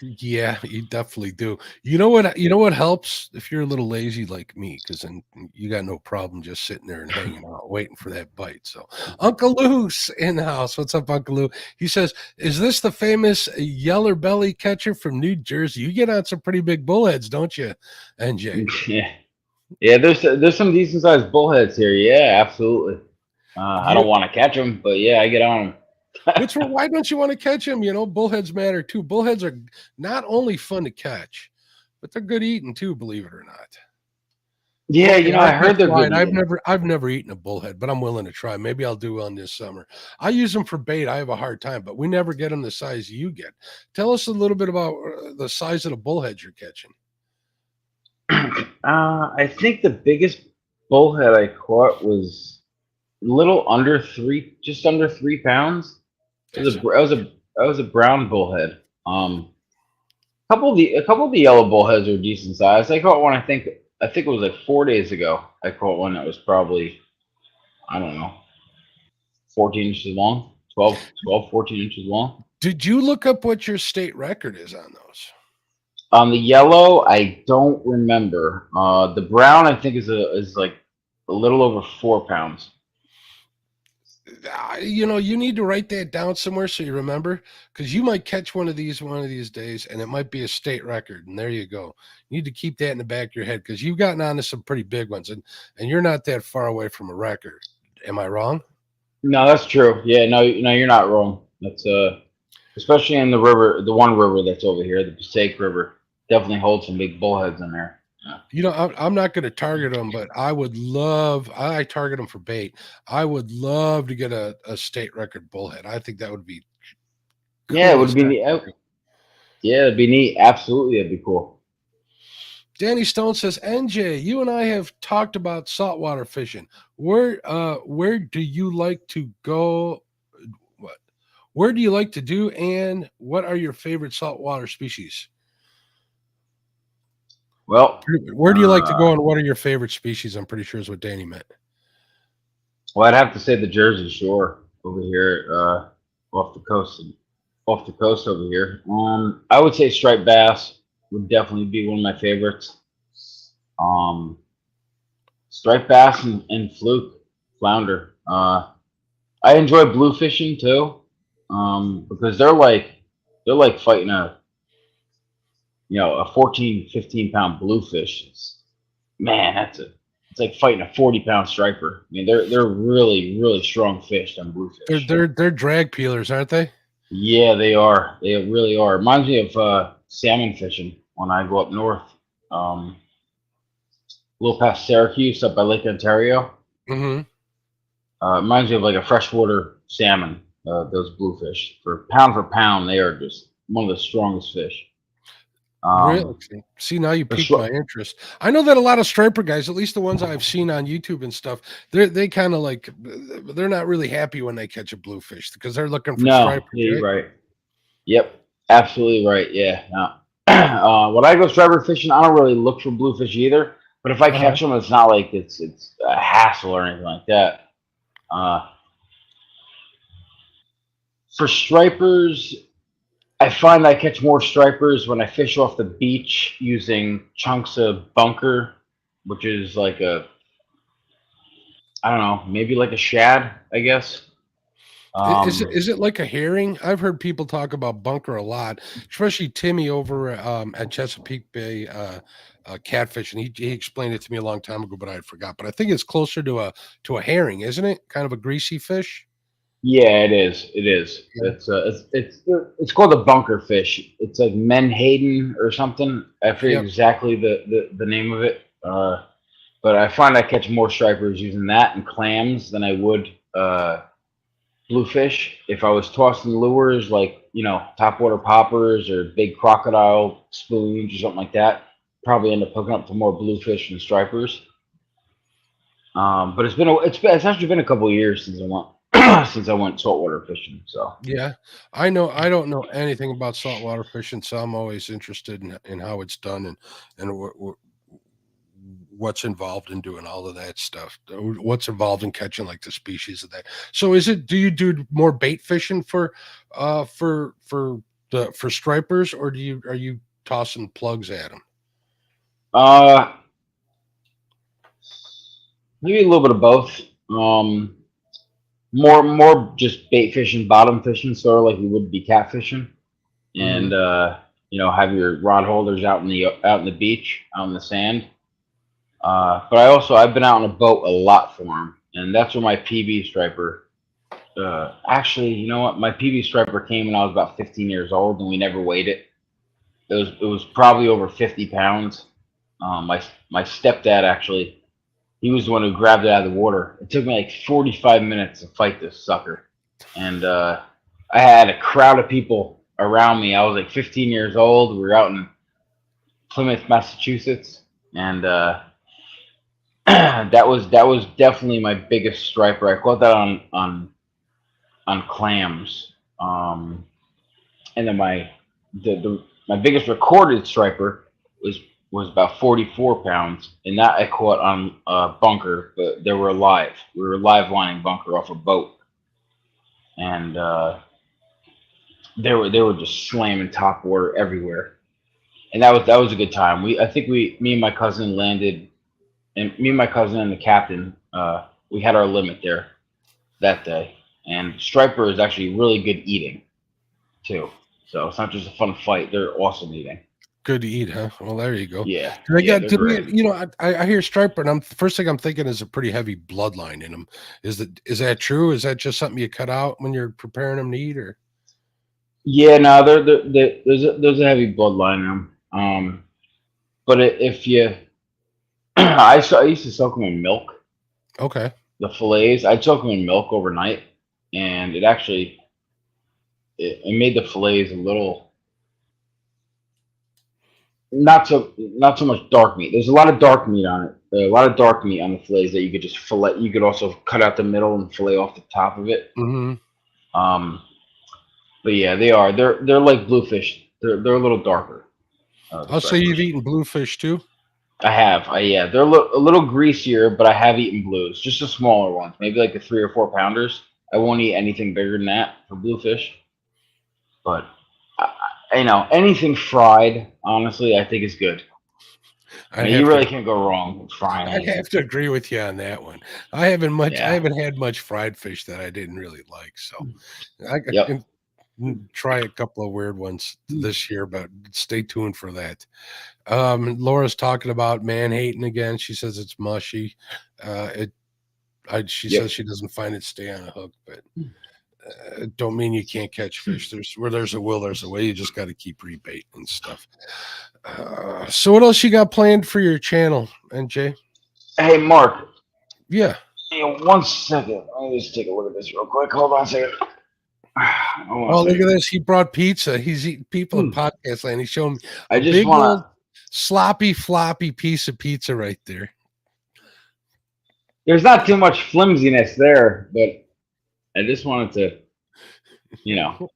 Yeah, you definitely do. You know what helps if you're a little lazy like me, because then you got no problem just sitting there and hanging out waiting for that bite. So Uncle Lou's in the house. What's up, Uncle Lou? He says, is this the famous yeller belly catcher from New Jersey? You get on some pretty big bullheads, don't you, NJ? Yeah, there's some decent sized bullheads here. Yeah, absolutely. I don't want to catch them, but yeah, I get on them. Why don't you want to catch them? Bullheads matter too. Bullheads are not only fun to catch, but they're good eating too, believe it or not. Yeah, I heard they're good. I've never eaten a bullhead, but I'm willing to try. Maybe I'll do one this summer. I use them for bait. I have a hard time, but we never get them the size you get. Tell us a little bit about the size of the bullheads you're catching. I think the biggest bullhead I caught was a little under just under 3 pounds. It was a brown bullhead. A couple of the yellow bullheads are decent size. I caught one. I think it was like 4 days ago. I caught one that was probably, I don't know, 14 inches long, 12, 14 inches long. Did you look up what your state record is on those? On the yellow, I don't remember. The brown, I think, is like a little over 4 pounds. You need to write that down somewhere so you remember, because you might catch one of these days, and it might be a state record. And there you go. You need to keep that in the back of your head because you've gotten onto some pretty big ones, and you're not that far away from a record. Am I wrong? No, that's true. Yeah, no, you're not wrong. That's especially in the river, the one river that's over here, the Passaic River, definitely holds some big bullheads in there. I'm not going to target them, but I would love. I target them for bait. I would love to get a state record bullhead. I think that would be Yeah, it cool would as be heck. neat. Yeah, it'd be neat. Absolutely, it'd be cool. Danny Stone says, NJ, you and I have talked about saltwater fishing. Where do you like to go? What? Where do you like to do? And what are your favorite saltwater species? Well, Where do you like to go? And what are your favorite species? I'm pretty sure is what Danny meant. well, I'd have to say the Jersey Shore over here, off the coast, off the coast over here. I would say striped bass would definitely be one of my favorites. Um, Striped bass and fluke, flounder. I enjoy blue fishing too, because they're like fighting a 14, 15 pound bluefish. Man, it's like fighting a 40-pound striper. I mean, they're really really strong fish on bluefish. They're drag peelers, aren't they? Yeah, they are. They really are. Reminds me of salmon fishing when I go up north, a little past Syracuse, up by Lake Ontario. Mm-hmm. Reminds me of like a freshwater salmon. Those bluefish, for pound, they are just one of the strongest fish. Really? Um, See, now you for piqued my sure. interest. I know that a lot of striper guys, at least the ones I've seen on YouTube and stuff, they kind of like they're not really happy when they catch a bluefish because they're looking for No, stripers, yeah, you're right? right. Yep, absolutely right. Yeah. No. When I go striper fishing, I don't really look for bluefish either. But if I Uh-huh. catch them, it's not like it's a hassle or anything like that. Uh, for stripers, I find I catch more stripers when I fish off the beach using chunks of bunker, which is like I don't know, maybe like a shad, I guess. Um, Is it like a herring? I've heard people talk about bunker a lot, especially Timmy over at Chesapeake Bay catfish, and he explained it to me a long time ago, but I forgot. But I think it's closer to a herring, isn't it? Kind of a greasy fish. yeah, it is. It is. Yeah. It's called a bunker fish. It's like menhaden or something. I forget Yep. exactly the name of it. But I find I catch more stripers using that and clams than I would bluefish. If I was tossing lures like topwater poppers or big crocodile spoons or something like that, probably end up hooking up to more bluefish than stripers. But it's actually been a couple of years since I went since I went saltwater fishing. So Yeah, I know. I don't know anything about saltwater fishing, so I'm always interested in how it's done and what's involved in doing all of that stuff. What's involved in catching like the species of that. So, do you do more bait fishing for stripers, or are you tossing plugs at them? uh, maybe a little bit of both. More just bait fishing, bottom fishing, sort of like you would be catfishing, Hmm. and have your rod holders out in the beach, out in the sand. But I've been out on a boat a lot for them, and that's where my PB striper. Actually, you know what? My PB striper came when I was about 15 years old, and we never weighed it. It was probably over 50 pounds. My stepdad actually, he was the one who grabbed it out of the water. It took me like 45 minutes to fight this sucker, and I had a crowd of people around me. I was like 15 years old. We were out in Plymouth, Massachusetts, and that was definitely my biggest striper. I caught that on clams, and then my biggest recorded striper was about 44 pounds, and that I caught on bunker, but they were live. We were live lining bunker off a boat, and they were just slamming top water everywhere, and that was a good time. I think me and my cousin landed, and me and my cousin and the captain, we had our limit there. that day. And striper is actually really good eating too. So it's not just a fun fight; they're awesome eating. Good to eat, huh? Well, there you go. Yeah, They yeah, got they're to me, great. you know, I hear striper, and I'm first thing I'm thinking is a pretty heavy bloodline in them. Is that true? Is that just something you cut out when you're preparing them to eat, or Yeah, no, there's a heavy bloodline in them. But if you, I used to soak them in milk. okay? The fillets, I'd soak them in milk overnight, and it made the fillets a little not so much dark meat. There's a lot of dark meat on it. A lot of dark meat on the fillets that you could just fillet. You could also cut out the middle and fillet off the top of it. Mm-hmm. Um, but yeah, they are. They're like bluefish. They're a little darker. The I'll say you've stripers. eaten bluefish too. I have. Yeah, they're a little greasier, but I have eaten blues, just the smaller ones, maybe like the 3 or 4 pounders. I won't eat anything bigger than that for bluefish. But anything fried, honestly, I think is good. I You have to really can't go wrong with frying I anything. have to agree with you on that one. I Yeah. haven't had much fried fish that I didn't really like, so I Yep. can try a couple of weird ones this year, but stay tuned for that. Laura's talking about man hating again. She says it's mushy. She says Yep. she doesn't find it stay on a hook, but don't mean you can't catch fish. There's a will, there's a way. You just got to keep rebaiting and stuff. So what else you got planned for your channel, NJ? Hey, Mark. Yeah. Hey, 1 second. Let me just take a look at this real quick. Hold on a second. Hold on a Oh, look at second. this. He brought pizza. He's eating people in Hmm. podcast land. He's showing me I a just big old want to. sloppy, floppy piece of pizza right there. There's not too much flimsiness there, but I just wanted to, you know,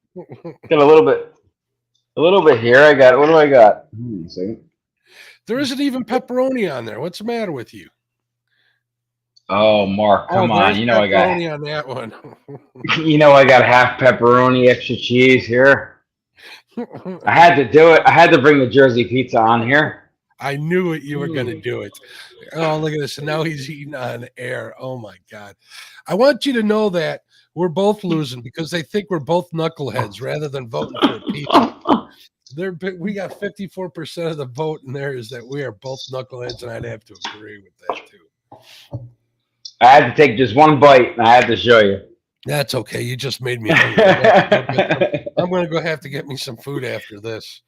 get a little bit here. I got. What do I got? Hold on a second. There isn't even pepperoni on there. What's the matter with you? Oh, Mark, Oh, come on. there's pepperoni on that one. I got half pepperoni, extra cheese here. I had to do it. I had to bring the Jersey pizza on here. I knew it. You were going to Mm. do it. Oh, look at this. And now he's eating on air. Oh, my God. I want you to know that we're both losing because they think we're both knuckleheads rather than voting for a pizza. We got 54% of the vote in there is that we are both knuckleheads, and I'd have to agree with that, too. I had to take just one bite, and I had to show you. That's okay. You just made me hungry. I'm going to go have to get me some food after this.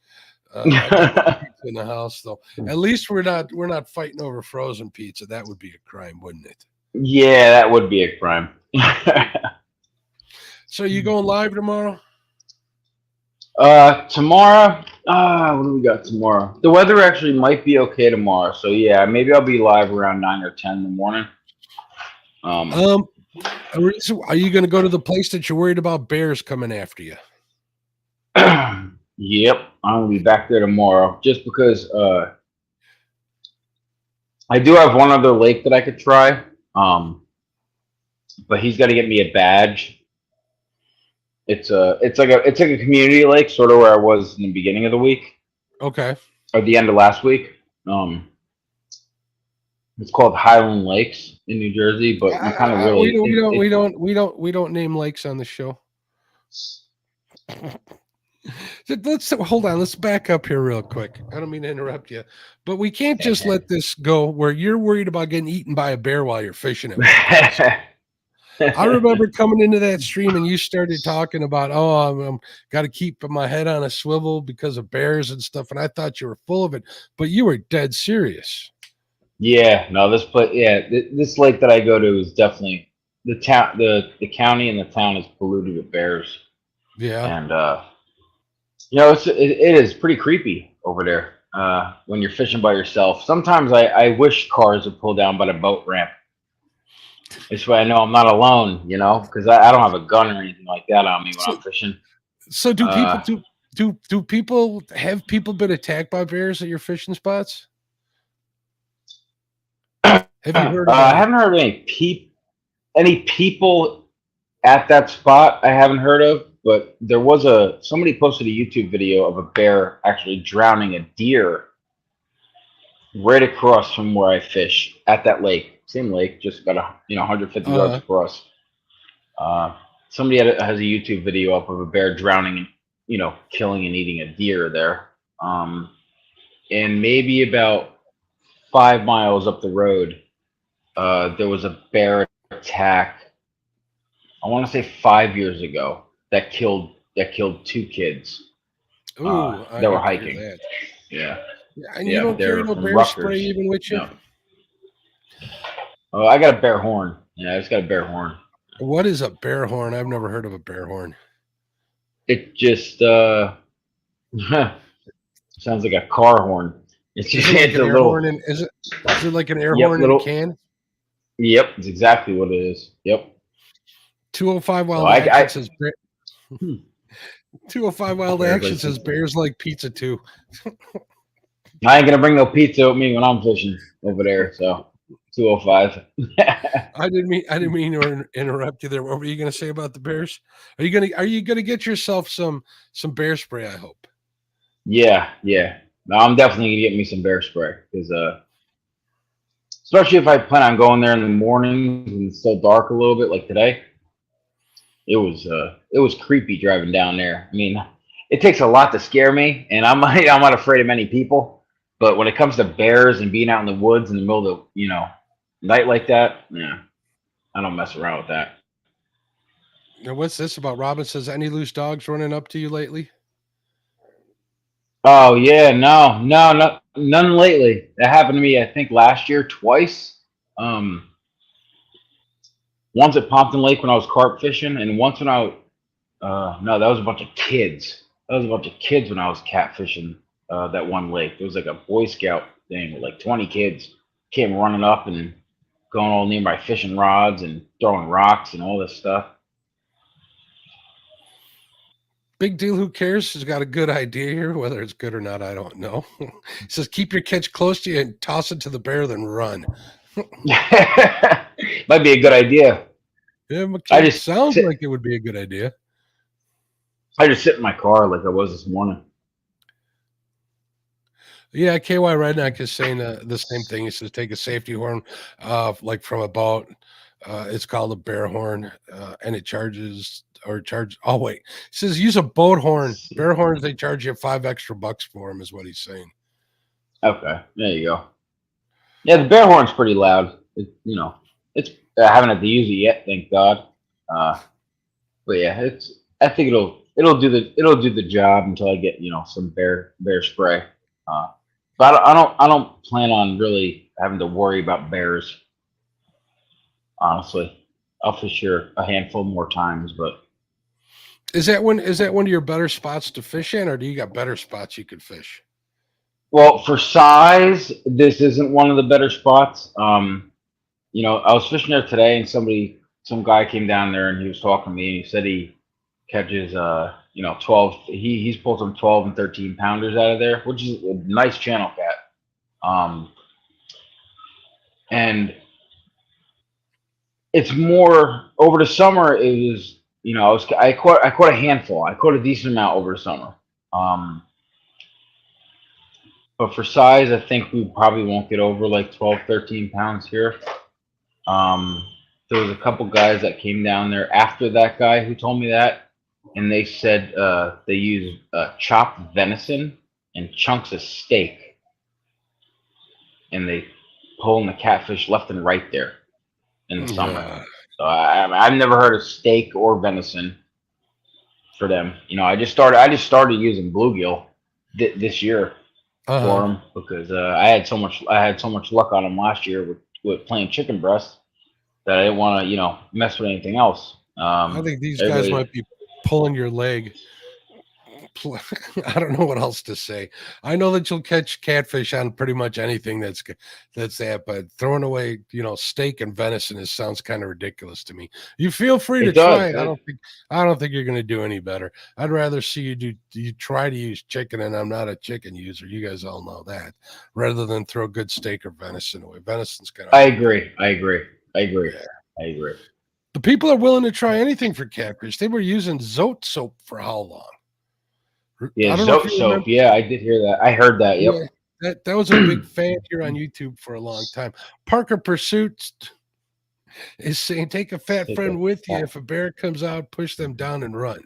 I got pizza in the house, though. At least we're not fighting over frozen pizza. That would be a crime, wouldn't it? Yeah, that would be a crime. So you going live tomorrow? Tomorrow, what do we got tomorrow? The weather actually might be okay tomorrow, so yeah, maybe I'll be live around 9 or 10 in the morning. Are you going to go to the place that you're worried about bears coming after you? Yep, I'm gonna be back there tomorrow, just because I do have one other lake that I could try, but he's got to get me a badge. It's like a community lake, sort of where I was in the beginning of the week Okay. or the end of last week. It's called Highland Lakes in New Jersey, but you kind of really We don't name lakes on the show. Let's hold on. Let's back up here real quick. I don't mean to interrupt you, but we can't just let this go where you're worried about getting eaten by a bear while you're fishing it. I remember coming into that stream and you started talking about, I'm got to keep my head on a swivel because of bears and stuff, and I thought you were full of it, but you were dead serious. Yeah, no, this lake that I go to is definitely the town, the county and the town is polluted with bears. Yeah, and it is pretty creepy over there when you're fishing by yourself. Sometimes I wish cars would pull down by the boat ramp. This way I know I'm not alone, because I don't have a gun or anything like that on me when I'm fishing. So do people have people been attacked by bears at your fishing spots? Have you heard of I haven't heard of any people at that spot I haven't heard of, but there was somebody posted a YouTube video of a bear actually drowning a deer right across from where I fish at that lake. Same lake, just about 150 yards across. Somebody has a YouTube video up of a bear drowning, killing and eating a deer there. And maybe about 5 miles up the road, there was a bear attack. I want to say 5 years ago that killed 2 kids Ooh, I that were hate to hear hiking. that. Yeah, And you don't carry they're no from bear spray Rutgers. even with you? No. Oh, I got a bear horn. Yeah, I just got a bear horn. What is a bear horn? I've never heard of a bear horn. It just sounds like a car horn. It's Is just it like it's an a air horn? little. And is it like an air Yep, horn in a little. can? Yep, it's exactly what it is. Yep. 205 So Wild I, Action I says hmm, 205 Wild bears Action like says pizza. bears like pizza too. I ain't gonna bring no pizza with me when I'm fishing over there. So 205. I didn't mean to interrupt you there. What were you going to say about the bears? Are you gonna get yourself some bear spray? I hope. Yeah. No, I'm definitely gonna get me some bear spray because especially if I plan on going there in the mornings and it's still dark a little bit like today. It was creepy driving down there. I mean, it takes a lot to scare me, and I'm not afraid of many people. But when it comes to bears and being out in the woods in the middle of night like that, yeah, I don't mess around with that. Now, what's this about? Robin says, any loose dogs running up to you lately? Oh yeah, no, none lately. That happened to me, I think, last year twice. Um, Once at Pompton Lake when I was carp fishing, and once when no, that was a bunch of kids. That was a bunch of kids when I was catfishing that one lake. It was like a Boy Scout thing with like 20 kids came running up and going all near my fishing rods and throwing rocks and all this stuff. Big deal. Who cares? He's got a good idea here. Whether it's good or not, I don't know. He says, keep your catch close to you and toss it to the bear, then run. Might be a good idea. Yeah, I it just sounds sit, like it would be a good idea. I just sit in my car like I was this morning. Yeah, KY Redneck is saying the same thing. He says take a safety horn, like from a boat. It's called a bear horn, and it charges or charge. Oh wait, he says use a boat horn. Bear horns they charge you $5 extra for them, is what he's saying. Okay, there you go. Yeah, the bear horn's pretty loud. It's I haven't had to use it yet, thank God. Uh, but yeah, I think it'll do the job until I get some bear spray. Uh, but I don't plan on really having to worry about bears. Honestly, I'll fish here a handful more times, but Is that one of your better spots to fish in, or do you got better spots you could fish? well, for size, this isn't one of the better spots. I was fishing there today, and some guy came down there, and he was talking to me, and he said he catches 12. He's pulled some 12 and 13 pounders out of there, which is a nice channel cat. And it's more over the summer. It was I caught a handful. I caught a decent amount over the summer. But for size, I think we probably won't get over like 12, 13 pounds here. There was a couple guys that came down there after that guy who told me that, and they said they use chopped venison and chunks of steak, and they pull in the catfish left and right there in the summer. So I've never heard of steak or venison for them. I just started using bluegill this year for them because I had so much luck on them last year with playing chicken breast that I didn't want to mess with anything else. I think these guys might be pulling your leg. I don't know what else to say. I know that you'll catch catfish on pretty much anything that's that, but throwing away, steak and venison sounds kind of ridiculous to me. You feel free to try it. I don't think you're going to do any better. I'd rather see you try to use chicken, and I'm not a chicken user. You guys all know that. Rather than throw good steak or venison away. Venison's kind of. I agree. Yeah. The people are willing to try anything for catfish. They were using Zote soap for how long? Yeah, Zote soap. Yeah, I did hear that. I heard that. Yep. Yeah, that was a big fan here on YouTube for a long time. Parker Pursuits. Is saying take a fat Take friend a with you. fat- If a bear comes out, push them down and run.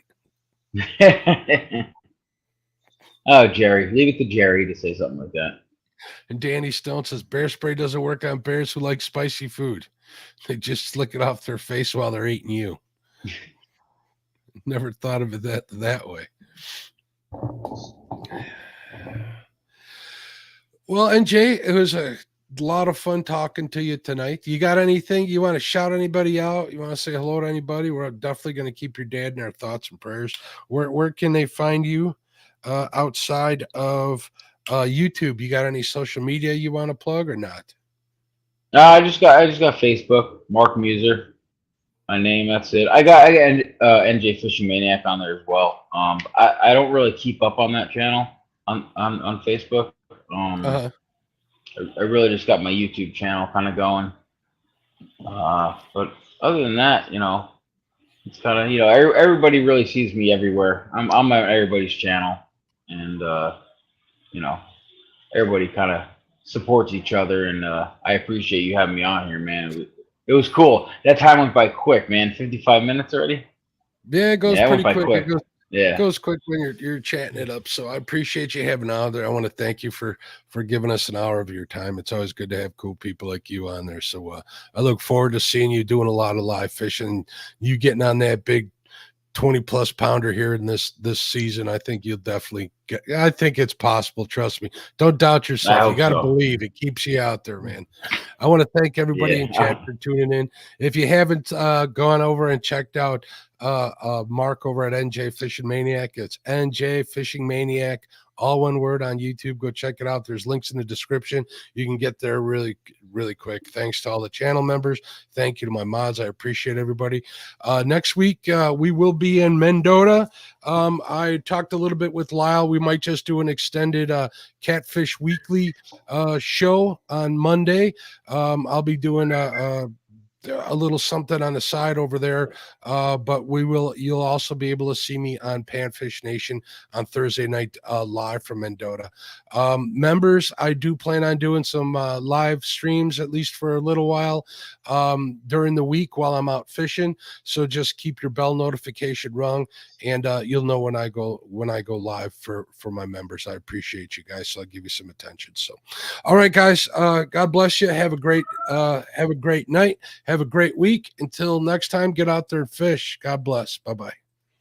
Oh, Jerry. Leave it to Jerry to say something like that. And Danny Stone says bear spray doesn't work on bears who like spicy food. They just slick it off their face while they're eating you. Never thought of it that way. Well, NJ, it was a lot of fun talking to you tonight. You got anything you want to shout anybody out? You want to say hello to anybody? We're definitely going to keep your dad in our thoughts and prayers. Where can they find you outside of YouTube? You got any social media you want to plug or not? No, I just got Facebook, Mark Muzer, my name. That's it. I got NJFishingManiac on there as well. I don't really keep up on that channel on Facebook. Uh-huh. I really just got my YouTube channel kind of going. But other than that, it's kind of everybody really sees me everywhere. I'm on everybody's channel, and everybody kind of supports each other, and I appreciate you having me on here, man. It was cool. That time went by quick, man. 55 minutes already. Yeah, it goes Yeah, it pretty went by quick. quick. Yeah. Goes quick when you're chatting it up. So I appreciate you having on there. I want to thank you for giving us an hour of your time. It's always good to have cool people like you on there. So I look forward to seeing you doing a lot of live fishing, you getting on that big 20+ pounder here in this season. I think you'll definitely get, I think it's possible. Trust me. Don't doubt I yourself. You hope got to so. believe. It keeps you out there, man. I want to thank everybody in chat for tuning in. If you haven't gone over and checked out Mark over at NJ Fishing Maniac, it's NJ Fishing Maniac, all one word on YouTube. Go check it out. There's links in the description. You can get there really, really quick. Thanks to all the channel members. Thank you to my mods. I appreciate everybody. Next week, we will be in Mendota. I talked a little bit with Lyle. We might just do an extended Catfish Weekly show on Monday. I'll be doing a little something on the side over there, but you'll also be able to see me on Panfish Nation on Thursday night live from Mendota. Members, I do plan on doing some live streams at least for a little while during the week while I'm out fishing, so just keep your bell notification rung, and you'll know when I go live for my members. I appreciate you guys, so I'll give you some attention. So all right, guys, God bless you. Have a great night. Have a great week. Until next time, get out there and fish. God bless. Bye-bye.